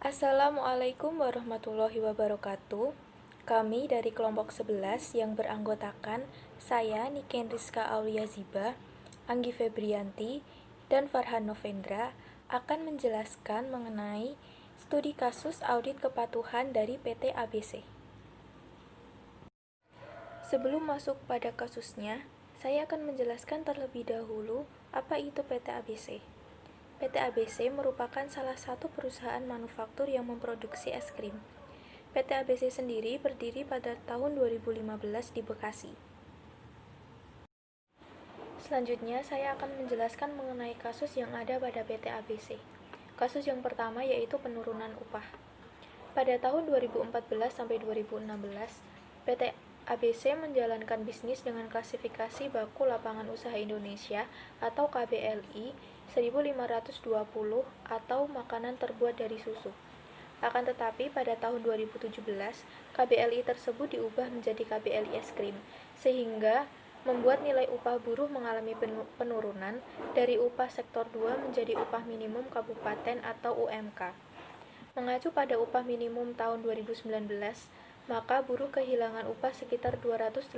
Assalamualaikum warahmatullahi wabarakatuh. Kami dari kelompok 11 yang beranggotakan saya Niken Rizka Aulia Ziba, Anggi Febrianti, dan Farhan Novendra akan menjelaskan mengenai studi kasus audit kepatuhan dari PT ABC. Sebelum masuk pada kasusnya, saya akan menjelaskan terlebih dahulu apa itu PT ABC. PT ABC merupakan salah satu perusahaan manufaktur yang memproduksi es krim. PT ABC sendiri berdiri pada tahun 2015 di Bekasi. Selanjutnya, saya akan menjelaskan mengenai kasus yang ada pada PT ABC. Kasus yang pertama yaitu penurunan upah. Pada tahun 2014 sampai 2016, PT ABC menjalankan bisnis dengan klasifikasi baku lapangan usaha Indonesia atau KBLI 1520 atau makanan terbuat dari susu. Akan tetapi pada tahun 2017, KBLI tersebut diubah menjadi KBLI es krim, sehingga membuat nilai upah buruh mengalami penurunan dari upah sektor 2 menjadi upah minimum kabupaten atau UMK. Mengacu pada upah minimum tahun 2019, maka buruh kehilangan upah sekitar 280.000.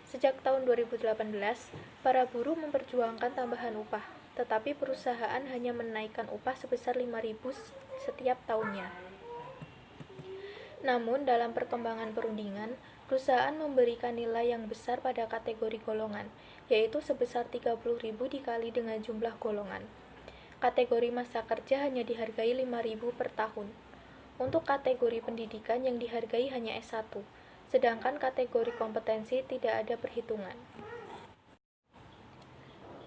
Sejak tahun 2018, para buruh memperjuangkan tambahan upah, tetapi perusahaan hanya menaikkan upah sebesar 5.000 setiap tahunnya. Namun, dalam perkembangan perundingan, perusahaan memberikan nilai yang besar pada kategori golongan, yaitu sebesar 30.000 dikali dengan jumlah golongan. Kategori masa kerja hanya dihargai 5.000 per tahun. Untuk kategori pendidikan yang dihargai hanya S1, sedangkan kategori kompetensi tidak ada perhitungan.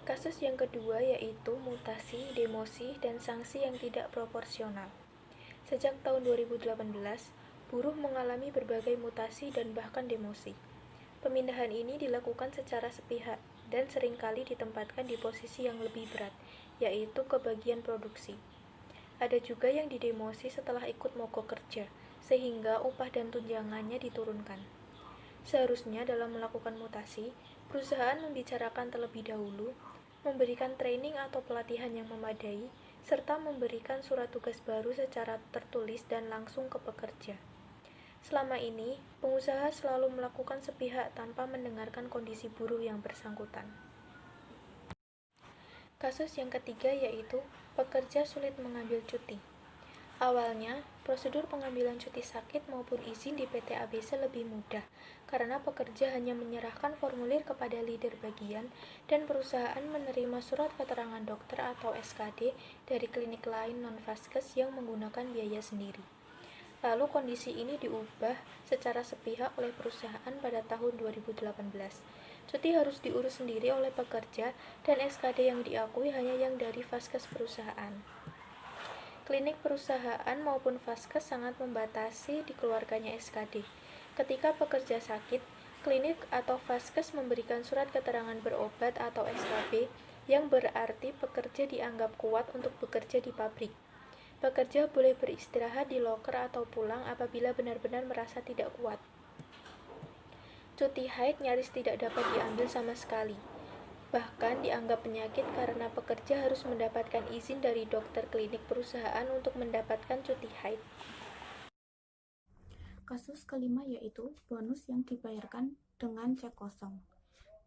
Kasus yang kedua yaitu mutasi, demosi, dan sanksi yang tidak proporsional. Sejak tahun 2018, buruh mengalami berbagai mutasi dan bahkan demosi. Pemindahan ini dilakukan secara sepihak dan seringkali ditempatkan di posisi yang lebih berat, yaitu ke bagian produksi. Ada juga yang didemosi setelah ikut mogok kerja, sehingga upah dan tunjangannya diturunkan. Seharusnya dalam melakukan mutasi, perusahaan membicarakan terlebih dahulu, memberikan training atau pelatihan yang memadai, serta memberikan surat tugas baru secara tertulis dan langsung ke pekerja. Selama ini, pengusaha selalu melakukan sepihak tanpa mendengarkan kondisi buruh yang bersangkutan. Kasus yang ketiga yaitu pekerja sulit mengambil cuti. Awalnya, prosedur pengambilan cuti sakit maupun izin di PT ABC lebih mudah karena pekerja hanya menyerahkan formulir kepada leader bagian dan perusahaan menerima surat keterangan dokter atau SKD dari klinik lain non-vaskes yang menggunakan biaya sendiri. Lalu kondisi ini diubah secara sepihak oleh perusahaan pada tahun 2018. Cuti harus diurus sendiri oleh pekerja dan SKD yang diakui hanya yang dari vaskes perusahaan. Klinik perusahaan maupun vaskes sangat membatasi dikeluarkannya SKD. Ketika pekerja sakit, klinik atau vaskes memberikan surat keterangan berobat atau SKB yang berarti pekerja dianggap kuat untuk bekerja di pabrik. Pekerja boleh beristirahat di loker atau pulang apabila benar-benar merasa tidak kuat. Cuti haid nyaris tidak dapat diambil sama sekali. Bahkan dianggap penyakit karena pekerja harus mendapatkan izin dari dokter klinik perusahaan untuk mendapatkan cuti haid. Kasus kelima yaitu bonus yang dibayarkan dengan cek kosong.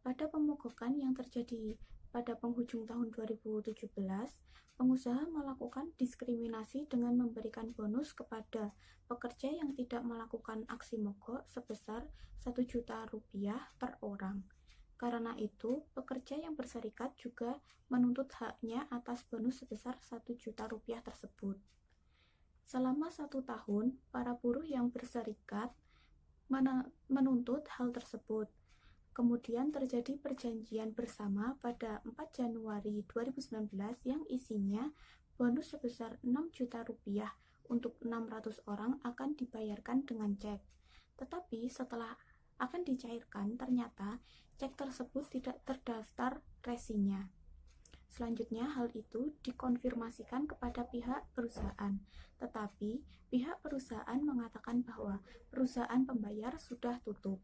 Pada pemogokan yang terjadi pada penghujung tahun 2017, pengusaha melakukan diskriminasi dengan memberikan bonus kepada pekerja yang tidak melakukan aksi mogok sebesar 1 juta rupiah per orang. Karena itu, pekerja yang berserikat juga menuntut haknya atas bonus sebesar 1 juta rupiah tersebut. Selama 1 tahun, para buruh yang berserikat menuntut hal tersebut. Kemudian terjadi perjanjian bersama pada 4 Januari 2019 yang isinya bonus sebesar 6 juta rupiah untuk 600 orang akan dibayarkan dengan cek. Tetapi setelah akan dicairkan, ternyata cek tersebut tidak terdaftar resinya. Selanjutnya, hal itu dikonfirmasikan kepada pihak perusahaan, tetapi pihak perusahaan mengatakan bahwa perusahaan pembayar sudah tutup.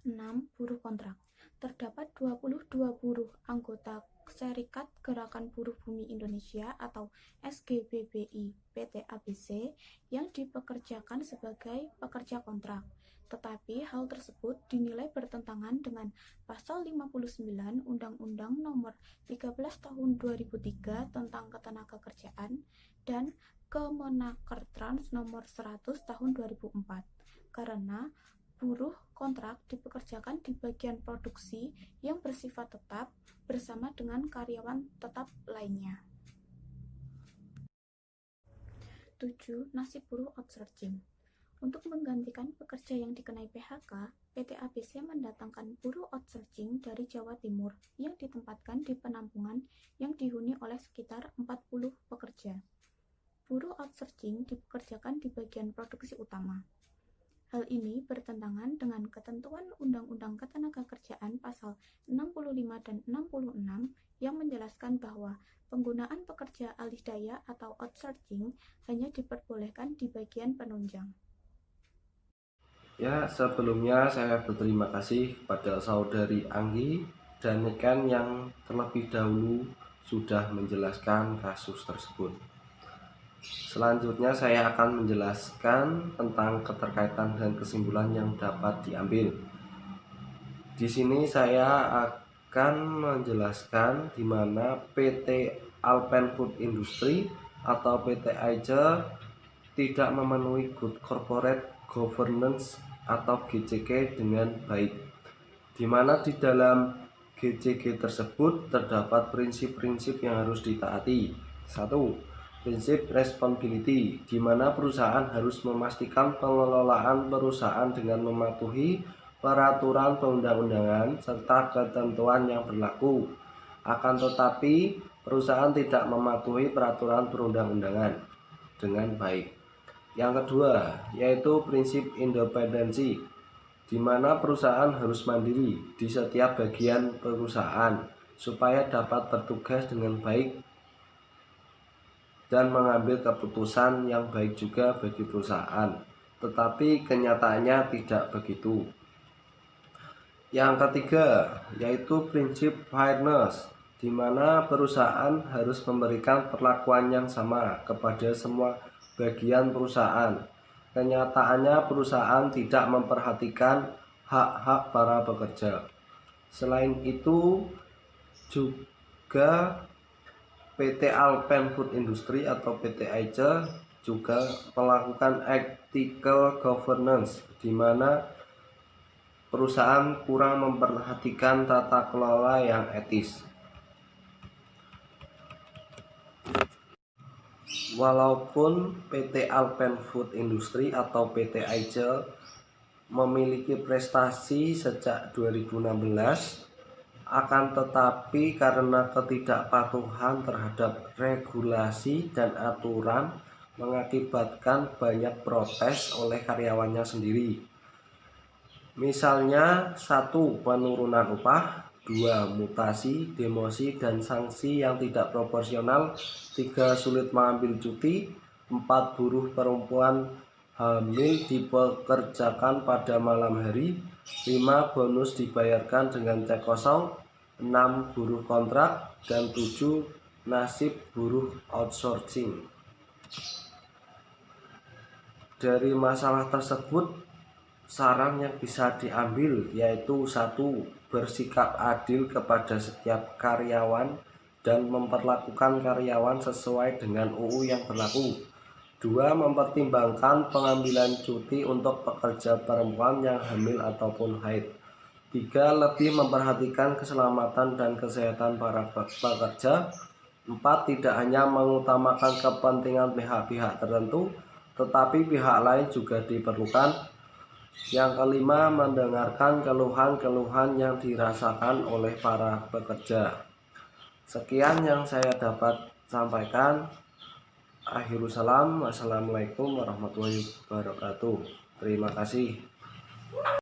6 buruh kontrak. Terdapat 22 buruh anggota Serikat Gerakan Buruh Bumi Indonesia atau SGBBI PT ABC yang dipekerjakan sebagai pekerja kontrak. Tetapi hal tersebut dinilai bertentangan dengan Pasal 59 Undang-Undang Nomor 13 Tahun 2003 tentang Ketenagakerjaan dan Kemenakertrans Nomor 100 Tahun 2004 karena buruh kontrak dipekerjakan di bagian produksi yang bersifat tetap bersama dengan karyawan tetap lainnya. 7. Nasib buruh outsourcing. Untuk menggantikan pekerja yang dikenai PHK, PT ABC mendatangkan buruh outsourcing dari Jawa Timur yang ditempatkan di penampungan yang dihuni oleh sekitar 40 pekerja. Buruh outsourcing dipekerjakan di bagian produksi utama. Hal ini bertentangan dengan ketentuan Undang-Undang Ketenagakerjaan Pasal 65 dan 66 yang menjelaskan bahwa penggunaan pekerja alih daya atau outsourcing hanya diperbolehkan di bagian penunjang. Ya, sebelumnya saya berterima kasih kepada saudari Anggi dan Niken yang terlebih dahulu sudah menjelaskan kasus tersebut. Selanjutnya saya akan menjelaskan tentang keterkaitan dan kesimpulan yang dapat diambil. Di sini saya akan menjelaskan di mana PT Alpen Food Industry atau PT AICE tidak memenuhi Good Corporate Governance atau GCG dengan baik, di mana di dalam GCG tersebut terdapat prinsip-prinsip yang harus ditaati. 1. Prinsip responsibility, di mana perusahaan harus memastikan pengelolaan perusahaan dengan mematuhi peraturan perundang-undangan serta ketentuan yang berlaku. Akan tetapi, perusahaan tidak mematuhi peraturan perundang-undangan dengan baik. Yang kedua, yaitu prinsip independensi, di mana perusahaan harus mandiri di setiap bagian perusahaan supaya dapat bertugas dengan baik dan mengambil keputusan yang baik juga bagi perusahaan. Tetapi kenyataannya tidak begitu. Yang ketiga, yaitu prinsip fairness, di mana perusahaan harus memberikan perlakuan yang sama kepada semua bagian perusahaan. Kenyataannya perusahaan tidak memperhatikan hak-hak para pekerja. Selain itu juga PT Alpen Food Industry atau PT AICE juga melakukan ethical governance, di mana perusahaan kurang memperhatikan tata kelola yang etis. Walaupun PT Alpen Food Industry atau PT AICE memiliki prestasi sejak 2016, akan tetapi karena ketidakpatuhan terhadap regulasi dan aturan mengakibatkan banyak protes oleh karyawannya sendiri. Misalnya 1. Penurunan upah, 2. Mutasi, demosi, dan sanksi yang tidak proporsional, 3. Sulit mengambil cuti, 4. Buruh perempuan hamil dipekerjakan pada malam hari, 5. Bonus dibayarkan dengan cek kosong, 6. Buruh kontrak, dan 7. Nasib buruh outsourcing. Dari masalah tersebut, saran yang bisa diambil yaitu 1. Bersikap adil kepada setiap karyawan dan memperlakukan karyawan sesuai dengan UU yang berlaku. 2. Mempertimbangkan pengambilan cuti untuk pekerja perempuan yang hamil ataupun haid. 3. Lebih memperhatikan keselamatan dan kesehatan para pekerja. 4. Tidak hanya mengutamakan kepentingan pihak-pihak tertentu, tetapi pihak lain juga diperlukan. Yang kelima, mendengarkan keluhan-keluhan yang dirasakan oleh para pekerja. Sekian yang saya dapat sampaikan. Akhirul salam. Wassalamualaikum warahmatullahi wabarakatuh. Terima kasih.